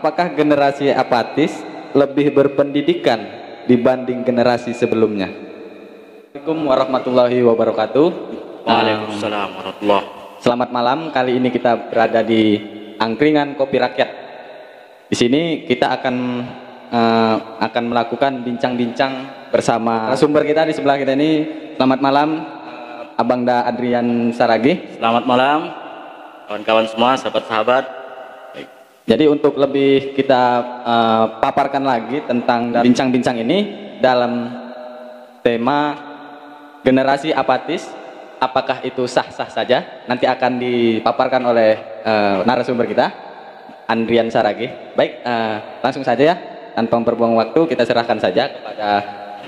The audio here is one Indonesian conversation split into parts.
apakah generasi apatis lebih berpendidikan dibanding generasi sebelumnya? Assalamualaikum warahmatullahi wabarakatuh. Waalaikumsalam warahmatullahi. Selamat malam. Kali ini kita berada di Angkringan Kopi Rakyat. Di sini kita akan melakukan bincang-bincang bersama sumber kita di sebelah kita ini. Selamat malam, Abang Da Adrian Saragih. Selamat malam, kawan-kawan semua, sahabat-sahabat. Jadi untuk lebih kita paparkan lagi tentang bincang-bincang ini dalam tema generasi apatis, apakah itu sah-sah saja? Nanti akan dipaparkan oleh narasumber kita, Adrian Saragih. Baik, langsung saja ya, tanpa memperbuang waktu kita serahkan saja kepada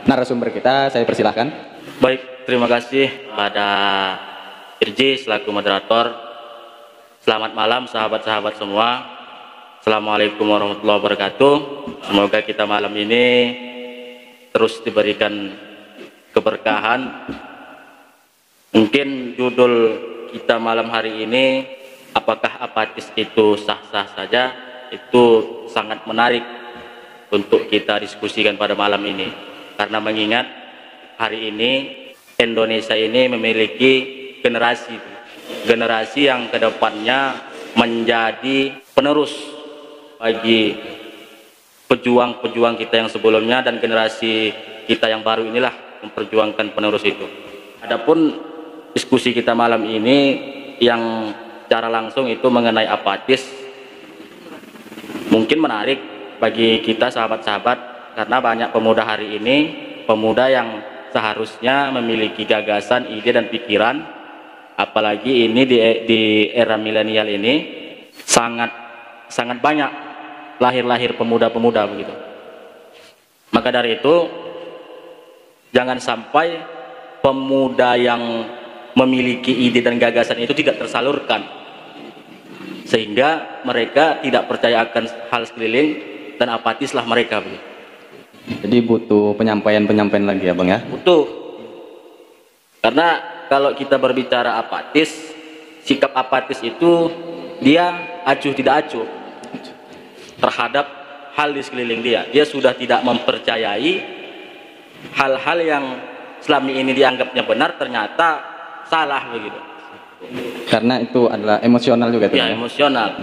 narasumber kita. Saya persilahkan. Baik, terima kasih pada Irji selaku moderator. Selamat malam sahabat-sahabat semua. Assalamualaikum warahmatullahi wabarakatuh. Semoga kita malam ini terus diberikan keberkahan. Mungkin judul kita malam hari ini, apakah apatis itu sah-sah saja, itu sangat menarik untuk kita diskusikan pada malam ini. Karena mengingat hari ini Indonesia ini memiliki generasi yang kedepannya menjadi penerus bagi pejuang-pejuang kita yang sebelumnya, dan generasi kita yang baru inilah memperjuangkan penerus itu. Adapun diskusi kita malam ini yang secara langsung itu mengenai apatis, mungkin menarik bagi kita sahabat-sahabat, karena banyak pemuda hari ini, pemuda yang seharusnya memiliki gagasan, ide dan pikiran, apalagi ini di era milenial ini sangat banyak lahir pemuda-pemuda begitu. Maka dari itu jangan sampai pemuda yang memiliki ide dan gagasan itu tidak tersalurkan, sehingga mereka tidak percaya akan hal sekeliling dan apatislah mereka begitu. Jadi butuh penyampaian lagi ya Bang ya? Butuh. Karena kalau kita berbicara apatis, sikap apatis itu dia acuh tidak acuh terhadap hal di sekeliling dia. Dia sudah tidak mempercayai hal-hal yang selama ini dianggapnya benar ternyata salah begitu. Karena itu adalah emosional juga. Ya, emosional.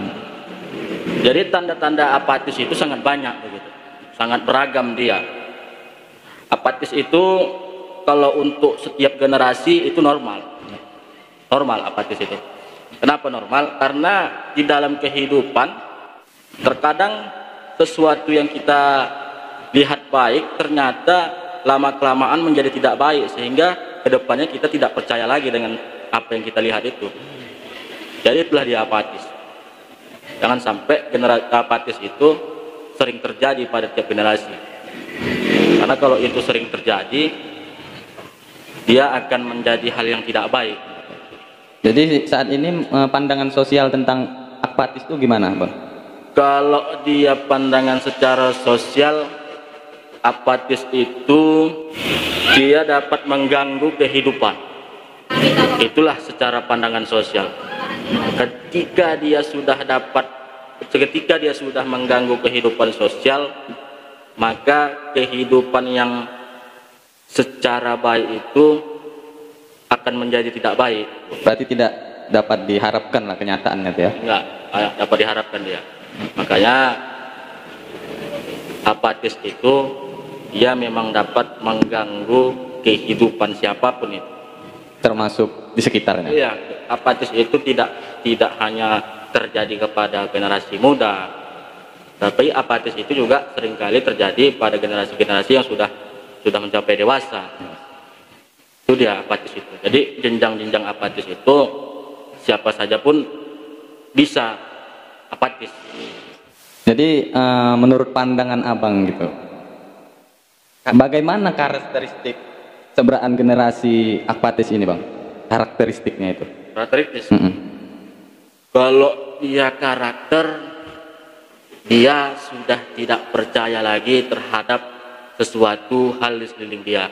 Jadi tanda-tanda apatis itu sangat banyak begitu. Sangat beragam dia. Apatis itu kalau untuk setiap generasi itu normal. Normal apatis itu. Kenapa normal? Karena di dalam kehidupan terkadang sesuatu yang kita lihat baik ternyata lama-kelamaan menjadi tidak baik, sehingga kedepannya kita tidak percaya lagi dengan apa yang kita lihat itu. Jadi itulah dia apatis. Jangan sampai generasi apatis itu sering terjadi pada tiap generasi. Karena kalau itu sering terjadi, dia akan menjadi hal yang tidak baik. Jadi saat ini pandangan sosial tentang apatis itu gimana Bang? Kalau dia pandangan secara sosial, apatis itu dia dapat mengganggu kehidupan. Itulah secara pandangan sosial. Ketika dia sudah mengganggu kehidupan sosial, maka kehidupan yang secara baik itu akan menjadi tidak baik. Berarti tidak dapat diharapkan lah kenyataannya ya? Enggak dapat diharapkan dia. Makanya apatis itu dia memang dapat mengganggu kehidupan siapapun itu, termasuk di sekitarnya. Iya, apatis itu tidak hanya terjadi kepada generasi muda, tapi apatis itu juga seringkali terjadi pada generasi-generasi yang sudah mencapai dewasa. Itu dia apatis itu. Jadi jenjang-jenjang apatis itu siapa saja pun bisa apatis. Jadi menurut pandangan Abang gitu, bagaimana karakteristik seberaan generasi apatis ini Bang? Karakteristiknya itu? Karakteristik. Kalau dia karakter, dia sudah tidak percaya lagi terhadap sesuatu hal di sekeliling dia,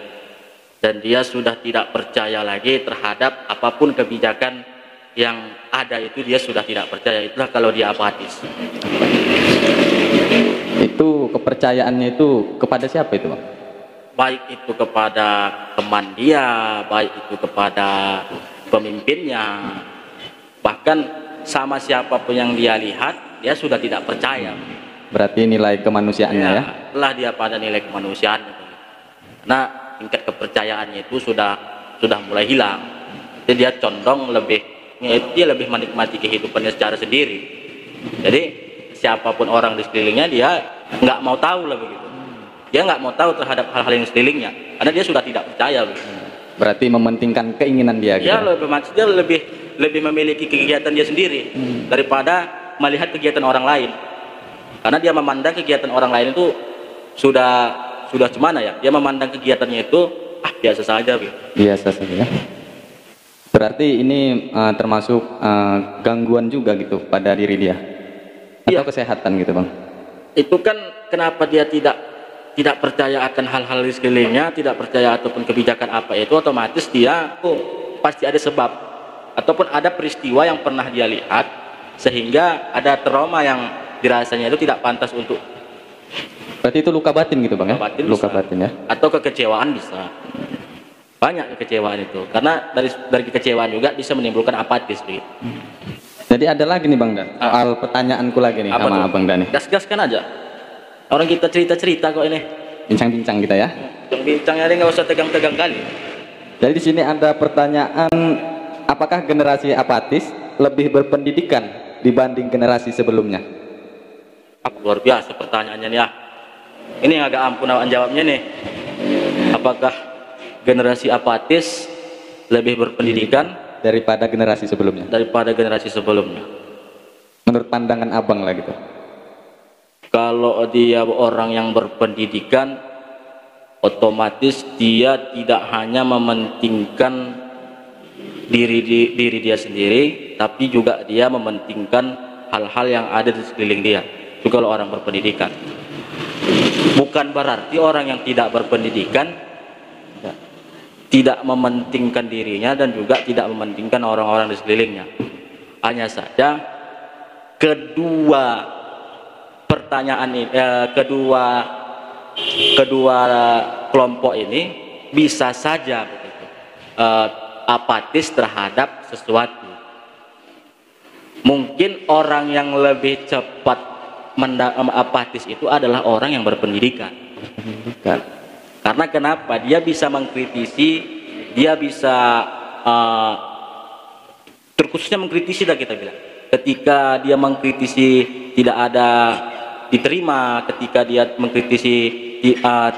dan dia sudah tidak percaya lagi terhadap apapun kebijakan yang ada itu, dia sudah tidak percaya. Itulah kalau dia apatis. Itu kepercayaannya itu kepada siapa itu, Bang? Baik itu kepada teman dia, baik itu kepada pemimpinnya, bahkan sama siapapun yang dia lihat, dia sudah tidak percaya. Berarti nilai kemanusiaannya ya? Telah dia pada nilai kemanusiaan. Nah, tingkat kepercayaannya itu sudah mulai hilang. Jadi dia condong dia lebih menikmati kehidupannya secara sendiri. Jadi siapapun orang di sekelilingnya dia nggak mau tahu lah begitu. Dia nggak mau tahu terhadap hal-hal yang sekelilingnya, karena dia sudah tidak percaya. Begitu. Berarti mementingkan keinginan dia. Dia lebih memiliki kegiatan dia sendiri daripada melihat kegiatan orang lain. Karena dia memandang kegiatan orang lain itu sudah gimana ya? Dia memandang kegiatannya itu biasa saja, gitu. Biasa saja. Berarti ini termasuk gangguan juga gitu pada diri dia. Atau kesehatan gitu, Bang. Itu kan kenapa dia tidak percaya akan hal-hal di sekelilingnya, tidak percaya ataupun kebijakan apa itu, otomatis dia pasti ada sebab ataupun ada peristiwa yang pernah dia lihat sehingga ada trauma yang dirasanya itu tidak pantas untuk. Berarti itu luka batin gitu, Bang, ya? Luka batin ya. Atau kekecewaan bisa. Banyak kekecewaan itu. Karena dari kekecewaan juga bisa menimbulkan apatis gitu. Jadi ada lagi nih, Bang Dan. Soal pertanyaanku lagi nih sama Abang Dan nih. Gas-gaskan aja. Orang kita cerita-cerita kok ini. Bincang-bincang kita ya. Bincang-bincangnya ini nggak usah tegang-tegang kali. Jadi di sini ada pertanyaan, apakah generasi apatis lebih berpendidikan dibanding generasi sebelumnya? Luar biasa pertanyaannya nih ya. Ini yang agak ampunan jawabnya nih. Apakah generasi apatis lebih berpendidikan daripada generasi sebelumnya? Daripada generasi sebelumnya. Menurut pandangan Abang lah gitu. Kalau dia orang yang berpendidikan, otomatis dia tidak hanya mementingkan diri dia sendiri, tapi juga dia mementingkan hal-hal yang ada di sekeliling dia. Itu kalau orang berpendidikan. Bukan berarti orang yang tidak berpendidikan tidak mementingkan dirinya dan juga tidak mementingkan orang-orang di sekelilingnya. Hanya saja kedua pertanyaan ini, kedua kelompok ini bisa saja begitu, apatis terhadap sesuatu. Mungkin orang yang lebih cepat apatis itu adalah orang yang berpendidikan. Karena kenapa? Dia bisa mengkritisi, dia bisa terkhususnya mengkritisi lah kita bilang. Ketika dia mengkritisi tidak ada diterima, ketika dia mengkritisi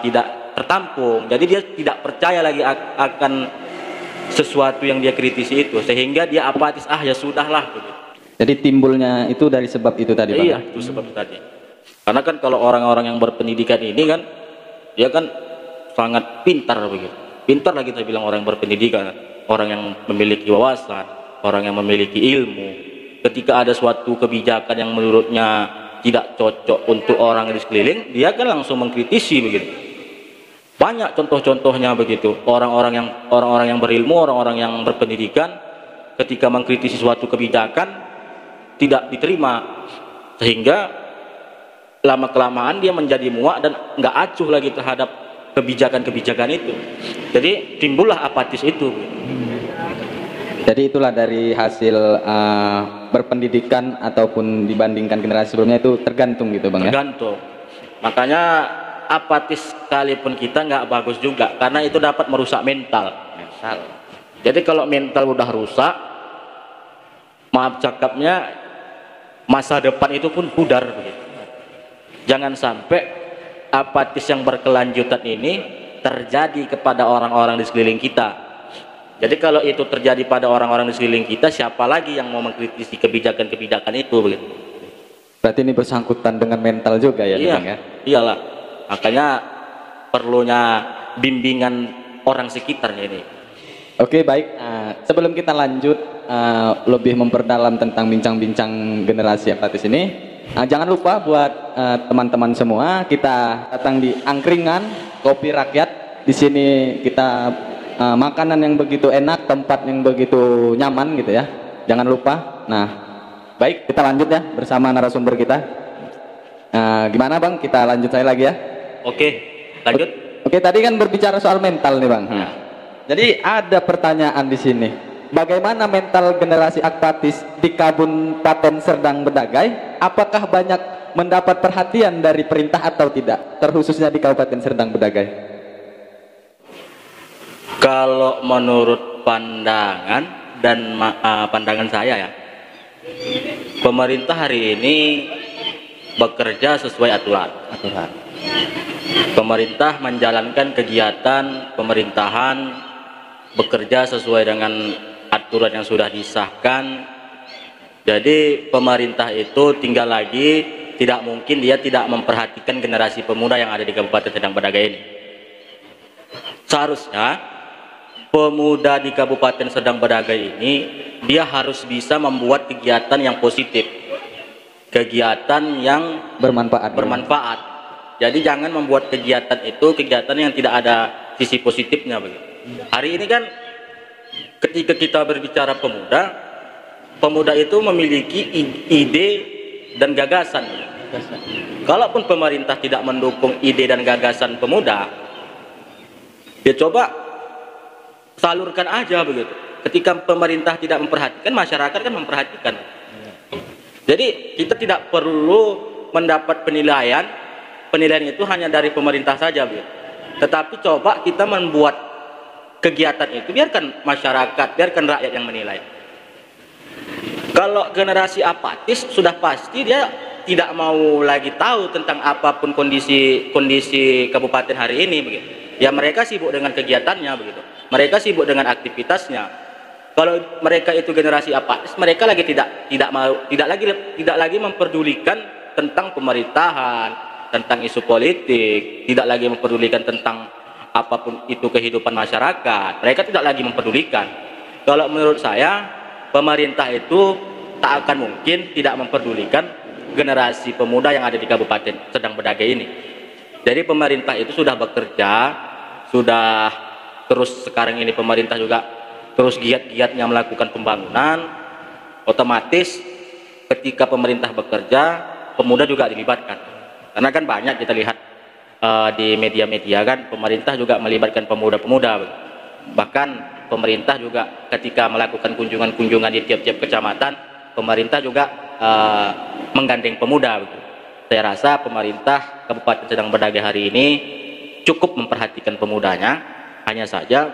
tidak tertampung, jadi dia tidak percaya lagi akan sesuatu yang dia kritisi itu, sehingga dia apatis, ya sudahlah begitu. Jadi timbulnya itu dari sebab itu tadi, Bang? Iya, itu sebab itu tadi. Karena kan kalau orang-orang yang berpendidikan ini kan, dia kan sangat pintar begitu. Pintar lah kita bilang orang yang berpendidikan, orang yang memiliki wawasan, orang yang memiliki ilmu. Ketika ada suatu kebijakan yang menurutnya tidak cocok untuk orang di sekeliling, dia kan langsung mengkritisi begitu. Banyak contoh-contohnya begitu. Orang-orang yang berilmu, orang-orang yang berpendidikan, ketika mengkritisi suatu kebijakan tidak diterima, sehingga lama-kelamaan dia menjadi muak dan nggak acuh lagi terhadap kebijakan-kebijakan itu. Jadi timbullah apatis itu. Jadi itulah dari hasil berpendidikan ataupun dibandingkan generasi sebelumnya itu tergantung gitu, Bang, ya? Tergantung. Makanya apatis sekalipun kita nggak bagus juga, karena itu dapat merusak mental. Jadi kalau mental udah rusak, maaf cakapnya, masa depan itu pun pudar begitu. Jangan sampai apatis yang berkelanjutan ini terjadi kepada orang-orang di sekeliling kita. Jadi kalau itu terjadi pada orang-orang di sekeliling kita, siapa lagi yang mau mengkritisi kebijakan-kebijakan itu begitu. Berarti ini bersangkutan dengan mental juga ya, iya, Bang, ya? Iyalah. Makanya perlunya bimbingan orang sekitarnya ini. Oke, baik. Sebelum kita lanjut lebih memperdalam tentang bincang-bincang generasi apatis ini, jangan lupa buat teman-teman semua, kita datang di Angkringan Kopi Rakyat. Di sini kita makanan yang begitu enak, tempat yang begitu nyaman gitu ya. Jangan lupa. Nah, baik, kita lanjut ya bersama narasumber kita. Gimana Bang? Kita lanjut saya lagi ya. Oke, lanjut. Oke, tadi kan berbicara soal mental nih Bang. Jadi ada pertanyaan di sini. Bagaimana mental generasi apatis di Kabupaten Serdang Bedagai? Apakah banyak mendapat perhatian dari perintah atau tidak? Terkhususnya di Kabupaten Serdang Bedagai. Kalau menurut pandangan dan pandangan saya ya, pemerintah hari ini bekerja sesuai aturan. Pemerintah menjalankan kegiatan pemerintahan, bekerja sesuai dengan aturan yang sudah disahkan. Jadi pemerintah itu tinggal lagi, tidak mungkin dia tidak memperhatikan generasi pemuda yang ada di Kabupaten Serdang Bedagai ini. Seharusnya pemuda di Kabupaten Serdang Bedagai ini dia harus bisa membuat kegiatan yang positif, kegiatan yang bermanfaat. Jadi jangan membuat kegiatan itu kegiatan yang tidak ada sisi positifnya begitu. Hari ini kan ketika kita berbicara pemuda, pemuda itu memiliki ide dan gagasan. Kalaupun pemerintah tidak mendukung ide dan gagasan pemuda, ya coba salurkan aja begitu. Ketika pemerintah tidak memperhatikan, masyarakat kan memperhatikan. Jadi kita tidak perlu mendapat penilaian itu hanya dari pemerintah saja begitu. Tetapi coba kita membuat kegiatan itu, biarkan masyarakat, biarkan rakyat yang menilai. Kalau generasi apatis sudah pasti dia tidak mau lagi tahu tentang apapun kondisi kabupaten hari ini begitu. Ya mereka sibuk dengan kegiatannya begitu. Mereka sibuk dengan aktivitasnya. Kalau mereka itu generasi apatis, mereka lagi tidak lagi memperdulikan tentang pemerintahan, tentang isu politik, tidak lagi memperdulikan tentang apapun itu kehidupan masyarakat. Mereka tidak lagi memperdulikan. Kalau menurut saya, pemerintah itu tak akan mungkin tidak memperdulikan generasi pemuda yang ada di Kabupaten Serdang Bedagai ini. Jadi pemerintah itu sudah bekerja, sudah terus sekarang ini pemerintah juga terus giat-giatnya melakukan pembangunan. Otomatis ketika pemerintah bekerja, pemuda juga dilibatkan. Karena kan banyak kita lihat di media-media kan pemerintah juga melibatkan pemuda-pemuda. Bahkan pemerintah juga ketika melakukan kunjungan-kunjungan di tiap-tiap kecamatan, pemerintah juga menggandeng pemuda. Saya rasa pemerintah Kabupaten Serdang Bedagai hari ini cukup memperhatikan pemudanya. Hanya saja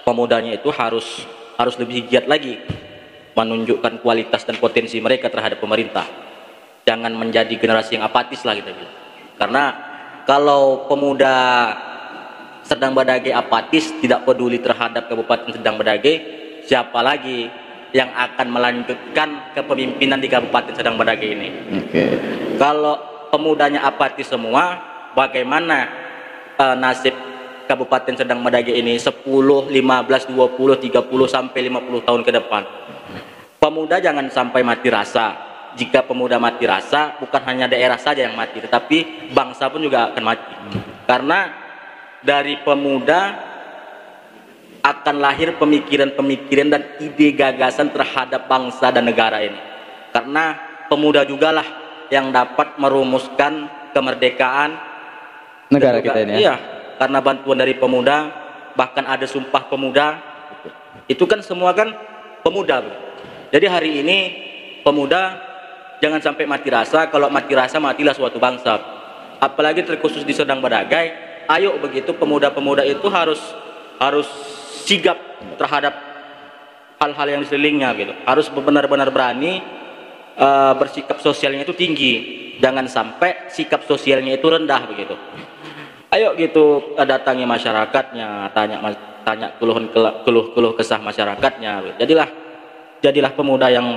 pemudanya itu harus lebih giat lagi menunjukkan kualitas dan potensi mereka terhadap pemerintah. Jangan menjadi generasi yang apatis lah kita bilang. Karena kalau pemuda Serdang Bedagai apatis, tidak peduli terhadap Kabupaten Serdang Bedagai, siapa lagi yang akan melanjutkan kepemimpinan di Kabupaten Serdang Bedagai ini? Kalau pemudanya apatis semua, bagaimana nasib Kabupaten Serdang Bedagai ini 10, 15, 20, 30 sampai 50 tahun ke depan? Pemuda jangan sampai mati rasa. Jika pemuda mati rasa, bukan hanya daerah saja yang mati, tetapi bangsa pun juga akan mati. Karena dari pemuda akan lahir pemikiran-pemikiran dan ide gagasan terhadap bangsa dan negara ini. Karena pemuda jugalah yang dapat merumuskan kemerdekaan negara kita ini ya. Iya, karena bantuan dari pemuda, bahkan ada sumpah pemuda. Itu kan semua kan pemuda. Jadi hari ini pemuda jangan sampai mati rasa. Kalau mati rasa, matilah suatu bangsa. Apalagi terkhusus di Serdang Bedagai, ayo begitu pemuda-pemuda itu harus sigap terhadap hal-hal yang di sekelilingnya gitu. Harus benar-benar berani, bersikap sosialnya itu tinggi. Jangan sampai sikap sosialnya itu rendah begitu. Ayo gitu datangi masyarakatnya, tanya keluh kesah masyarakatnya. Jadilah pemuda yang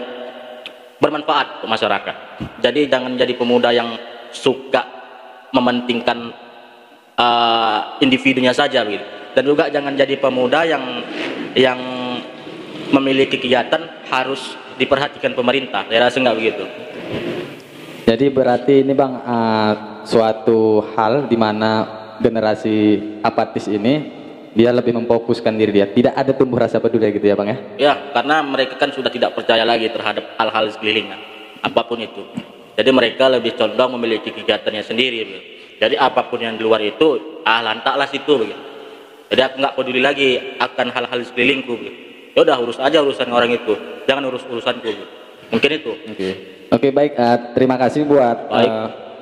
bermanfaat untuk masyarakat. Jadi jangan jadi pemuda yang suka mementingkan individunya saja begitu. Dan juga jangan jadi pemuda yang memiliki kegiatan harus diperhatikan pemerintah. Saya rasa enggak begitu. Jadi berarti ini Bang suatu hal di mana generasi apatis ini dia lebih memfokuskan diri dia, tidak ada tumbuh rasa peduli gitu ya Bang ya? Ya, karena mereka kan sudah tidak percaya lagi terhadap hal-hal sekelilingnya, apapun itu. Jadi mereka lebih condong memiliki kegiatannya sendiri. Jadi apapun yang di luar itu, lantaklah situ. Begitu. Jadi aku nggak peduli lagi akan hal-hal di sekelilingku. Begitu. Ya udah urus aja urusan orang itu, jangan urus urusanku. Begitu. Mungkin itu. Oke, baik. Terima kasih buat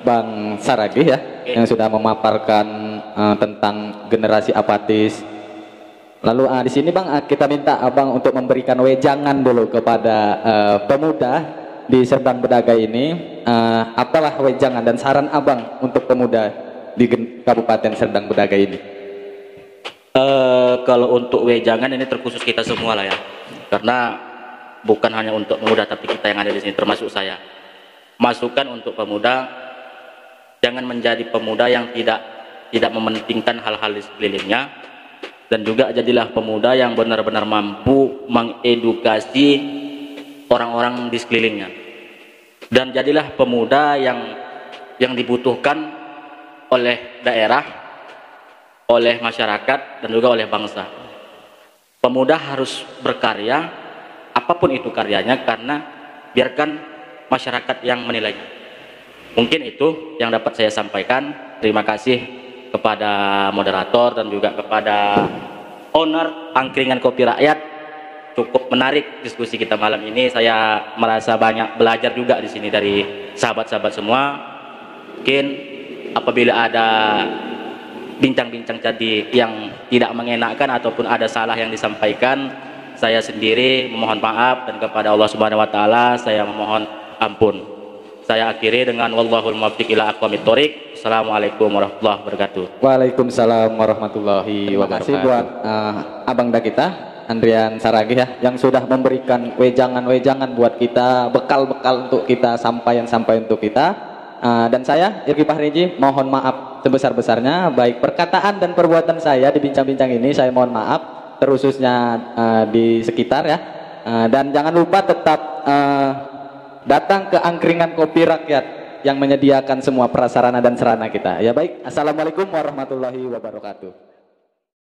Bang Saragih ya, yang sudah memaparkan tentang generasi apatis. Lalu di sini Bang, kita minta Abang untuk memberikan wejangan dulu kepada pemuda di Serdang Bedagai ini. Apalah wejangan dan saran Abang untuk pemuda di Kabupaten Serdang Bedagai ini? Kalau untuk wejangan ini terkhusus kita semua lah ya, karena bukan hanya untuk pemuda tapi kita yang ada di sini termasuk saya. Masukan untuk pemuda, jangan menjadi pemuda yang tidak mementingkan hal-hal di sekelilingnya, dan juga jadilah pemuda yang benar-benar mampu mengedukasi orang-orang di sekelilingnya, dan jadilah pemuda yang dibutuhkan oleh daerah, oleh masyarakat, dan juga oleh bangsa. Pemuda harus berkarya, apapun itu karyanya, karena biarkan masyarakat yang menilainya. Mungkin itu yang dapat saya sampaikan. Terima kasih kepada moderator dan juga kepada owner Angkringan Kopi Rakyat. Cukup menarik diskusi kita malam ini. Saya merasa banyak belajar juga di sini dari sahabat-sahabat semua. Mungkin apabila ada bincang-bincang tadi yang tidak mengenakan ataupun ada salah yang disampaikan, saya sendiri memohon maaf, dan kepada Allah Subhanahu wa taala saya memohon ampun. Saya akhiri dengan wallahul muwaffiq ila aqwamit thoriq. Assalamualaikum warahmatullahi wabarakatuh. Waalaikumsalam warahmatullahi wabarakatuh. Terima kasih buat Abang kita Andrian Saragih ya, yang sudah memberikan wejangan-wejangan buat kita, bekal-bekal untuk kita, sampaian untuk kita. Dan saya Irgi Pahriji mohon maaf sebesar-besarnya, baik perkataan dan perbuatan saya di bincang-bincang ini saya mohon maaf, terkhususnya di sekitar ya. Dan jangan lupa tetap datang ke Angkringan Kopi Rakyat yang menyediakan semua prasarana dan sarana kita. Ya baik, assalamualaikum warahmatullahi wabarakatuh.